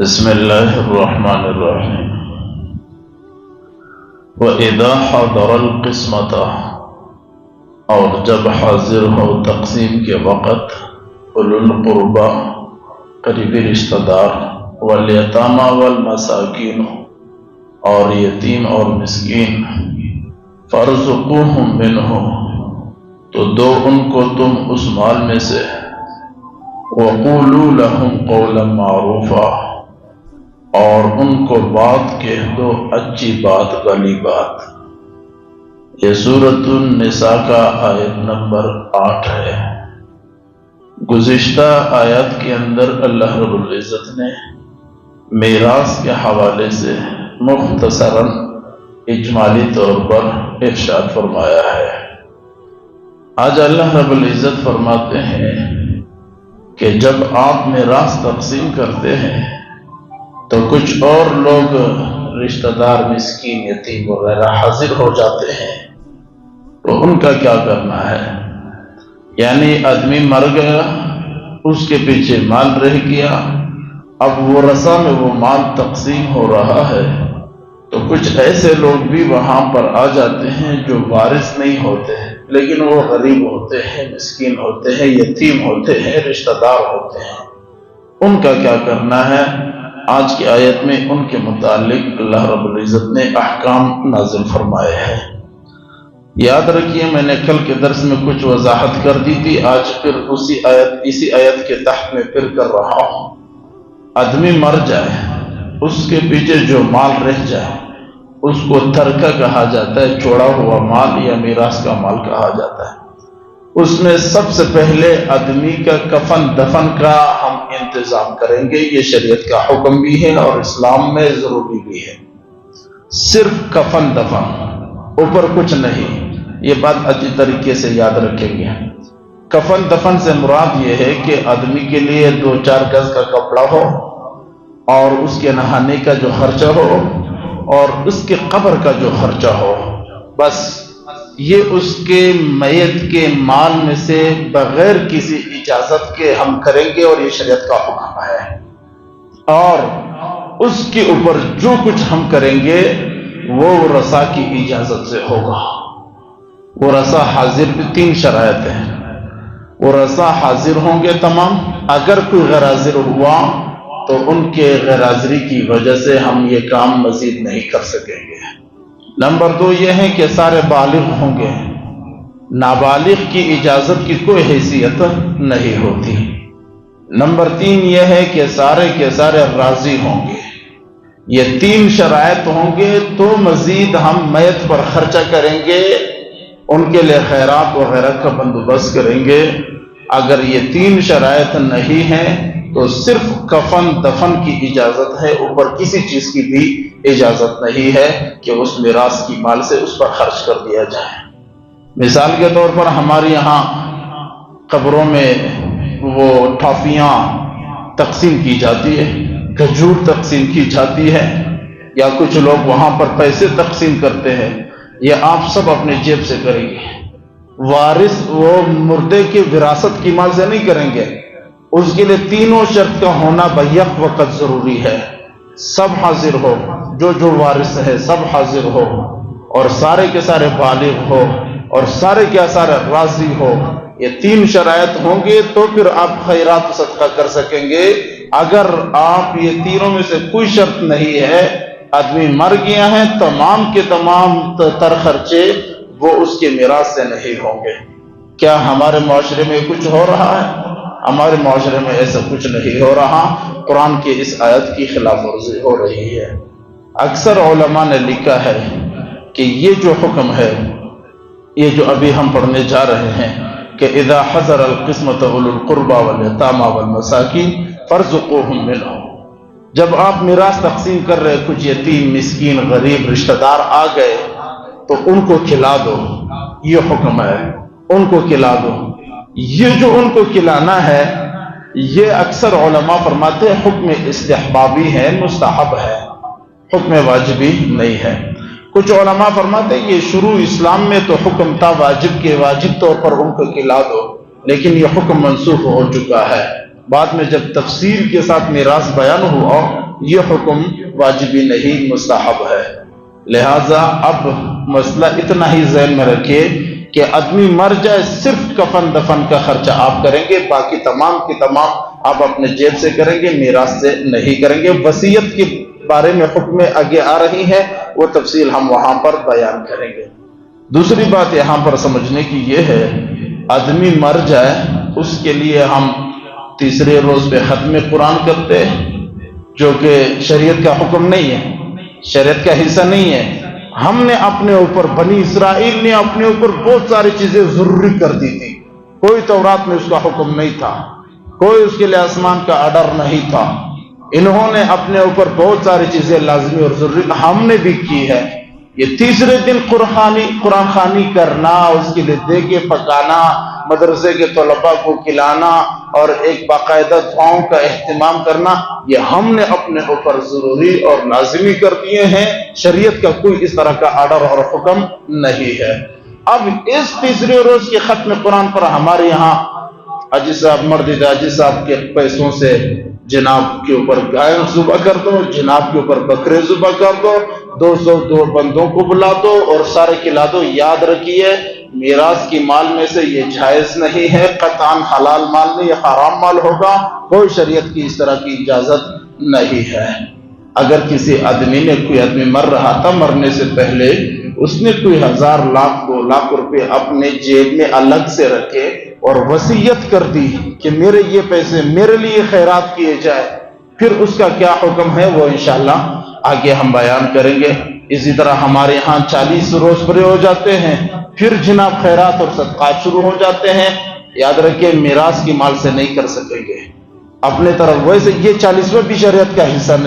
بسم اللہ الرحمن الرحیم وَإِذَا حَضَرَ الْقِسْمَةَ اور جب حاضر ہو تقسیم کے وقت اولو القربى قریبی رشتہ دار والیتامی والمساکین اور یتیم اور مسکین فارزقوہم منہ تو دو ان کو تم اس مال میں سے وَقُولُوا لَهُمْ قَوْلًا مَعْرُوفًا اور ان کو بات کہہ دو اچھی بات بھلی بات۔ یہ سورۃ النساء کا آیت نمبر 8 ہے۔ گزشتہ آیات کے اندر اللہ رب العزت نے میراث کے حوالے سے مختصراً اجمالی طور پر ارشاد فرمایا ہے۔ آج اللہ رب العزت فرماتے ہیں کہ جب آپ میراث تقسیم کرتے ہیں تو کچھ اور لوگ رشتہ دار مسکین یتیم وغیرہ حاضر ہو جاتے ہیں تو ان کا کیا کرنا ہے؟ یعنی آدمی مر گیا، اس کے پیچھے مال رہ گیا، اب وہ رسا میں وہ مال تقسیم ہو رہا ہے تو کچھ ایسے لوگ بھی وہاں پر آ جاتے ہیں جو وارث نہیں ہوتے ہیں لیکن وہ غریب ہوتے ہیں، مسکین ہوتے ہیں، یتیم ہوتے ہیں، رشتہ دار ہوتے ہیں۔ ان کا کیا کرنا ہے؟ آج کی آیت میں ان کے متعلق اللہ رب العزت نے احکام نازل فرمائے ہیں۔ یاد رکھیے میں نے کل کے درس میں کچھ وضاحت کر دی تھی، آج پھر اسی آیت کے تحت میں پھر کر رہا ہوں۔ آدمی مر جائے، اس کے پیچھے جو مال رہ جائے اس کو ترکہ کہا جاتا ہے، چھوڑا ہوا مال یا میراث کا مال کہا جاتا ہے۔ اس میں سب سے پہلے آدمی کا کفن دفن کا ہم انتظام کریں گے، یہ شریعت کا حکم بھی ہے اور اسلام میں ضروری بھی ہے۔ صرف کفن دفن، اوپر کچھ نہیں، یہ بات اچھی طریقے سے یاد رکھیں گے۔ کفن دفن سے مراد یہ ہے کہ آدمی کے لیے 2-4 گز کا کپڑا ہو اور اس کے نہانے کا جو خرچہ ہو اور اس کے قبر کا جو خرچہ ہو، بس یہ اس کے میت کے مال میں سے بغیر کسی اجازت کے ہم کریں گے اور یہ شریعت کا حکم ہے۔ اور اس کے اوپر جو کچھ ہم کریں گے وہ رسا کی اجازت سے ہوگا۔ وہ رسا حاضر بھی 3 شرائط ہیں، وہ رسا حاضر ہوں گے تمام، اگر کوئی غیر حاضر ہوا تو ان کے غیر حاضری کی وجہ سے ہم یہ کام مزید نہیں کر سکیں گے۔ نمبر 2 یہ ہے کہ سارے بالغ ہوں گے، نابالغ کی اجازت کی کوئی حیثیت نہیں ہوتی۔ نمبر 3 یہ ہے کہ سارے کے سارے راضی ہوں گے۔ یہ 3 شرائط ہوں گے تو مزید ہم میت پر خرچہ کریں گے، ان کے لیے خیرات وغیرہ کا بندوبست کریں گے۔ اگر یہ 3 شرائط نہیں ہیں تو صرف کفن دفن کی اجازت ہے، اوپر کسی چیز کی بھی اجازت نہیں ہے کہ اس میراث کی مال سے اس پر خرچ کر دیا جائے۔ مثال کے طور پر ہمارے یہاں قبروں میں وہ ٹافیاں تقسیم کی جاتی ہے، کھجور تقسیم کی جاتی ہے، یا کچھ لوگ وہاں پر پیسے تقسیم کرتے ہیں، یہ آپ سب اپنے جیب سے کریں گے۔ وارث وہ مردے کی وراثت کی مال سے نہیں کریں گے، اس کے لیے 3 شرط کا ہونا بیک وقت ضروری ہے۔ سب حاضر ہو، جو وارث ہے سب حاضر ہو اور سارے کے سارے بالغ ہو اور سارے کے سارے راضی ہو۔ یہ 3 شرائط ہوں گے تو پھر آپ خیرات صدقہ کر سکیں گے۔ اگر آپ یہ تینوں میں سے کوئی شرط نہیں ہے، آدمی مر گیا ہے، تمام کے تمام تر خرچے وہ اس کے میراث سے نہیں ہوں گے۔ کیا ہمارے معاشرے میں کچھ ہو رہا ہے؟ ہمارے معاشرے میں ایسا کچھ نہیں ہو رہا، قرآن کی اس آیت کی خلاف ورزی ہو رہی ہے۔ اکثر علماء نے لکھا ہے کہ یہ جو حکم ہے، یہ جو ابھی ہم پڑھنے جا رہے ہیں کہ اذا حضر القسمۃ اولو القربى والیتامی والمساکین فارزقوہم منہ، جب آپ میراث تقسیم کر رہے، کچھ یتیم مسکین غریب رشتہ دار آ گئے تو ان کو کھلا دو، یہ حکم ہے، ان کو کھلا دو۔ یہ جو ان کو کھلانا ہے یہ اکثر علماء فرماتے ہیں حکم استحبابی ہے، مستحب ہے، حکم واجبی نہیں ہے۔ کچھ علماء فرماتے ہیں یہ شروع اسلام میں تو حکم تھا واجب کے، واجب طور پر ان کو کھلا دو، لیکن یہ حکم منسوخ ہو چکا ہے۔ بعد میں جب تفصیل کے ساتھ میراث بیان ہوا یہ حکم واجبی نہیں، مستحب ہے۔ لہذا اب مسئلہ اتنا ہی ذہن میں رکھیے کہ آدمی مر جائے صرف کفن دفن کا خرچہ آپ کریں گے، باقی تمام کی تمام آپ اپنے جیب سے کریں گے، میراث سے نہیں کریں گے۔ وصیت کے بارے میں حکم آگے آ رہی ہے، وہ تفصیل ہم وہاں پر بیان کریں گے۔ دوسری بات یہاں پر سمجھنے کی یہ ہے، آدمی مر جائے اس کے لیے ہم تیسرے روز پہ ختم قرآن کرتے، جو کہ شریعت کا حکم نہیں ہے، شریعت کا حصہ نہیں ہے۔ ہم نے اپنے اوپر، بنی اسرائیل نے اپنے اوپر بہت ساری چیزیں ضروری کر دی تھی، کوئی تورات میں اس کا حکم نہیں تھا، کوئی اس کے لیے آسمان کا آرڈر نہیں تھا۔ انہوں نے اپنے اوپر بہت ساری چیزیں لازمی اور ضروری ہم نے بھی کی ہے۔ یہ تیسرے دن قرآن خوانی کرنا، اس کے لیے دیگیں پکانا، مدرسے کے طلباء کو کھلانا اور ایک باقاعدہ دعاؤں کا اہتمام کرنا، یہ ہم نے اپنے اوپر ضروری اور لازمی کر دیے ہیں۔ شریعت کا کوئی اس طرح کا آرڈر اور حکم نہیں ہے۔ اب اس تیسرے روز کے ختم قرآن پر ہمارے یہاں حاجی صاحب، مردد حاجی صاحب کے پیسوں سے جناب کے اوپر گائے ذبح کر دو، جناب کے اوپر بکرے ذبح کر دو، 202 بندوں کو بلا دو اور سارے کھلا دو۔ یاد رکھیے، میراث کی مال میں سے یہ جائز نہیں ہے، قطعاً حلال مال نہیں، یہ حرام مال ہوگا، کوئی شریعت کی اس طرح کی اجازت نہیں ہے۔ اگر کسی آدمی نے، کوئی آدمی مر رہا تھا، مرنے سے پہلے اس نے کوئی 1000 لاکھ 2 لاکھ روپے اپنے جیب میں الگ سے رکھے اور وصیت کر دی کہ میرے یہ پیسے میرے لیے خیرات کیے جائے، پھر اس کا کیا حکم ہے وہ انشاءاللہ آگے ہم بیان کریں گے۔ اسی طرح ہمارے ہاں 40 روز پورے ہو جاتے ہیں، پھر جناب خیرات اور صدقات شروع ہو جاتے ہیں۔ یاد رکھیں، میراث کی مال سے نہیں کر سکیں گے اپنے طرف، ویسے یہ 40واں بھی شریعت کا حصہ نہیں۔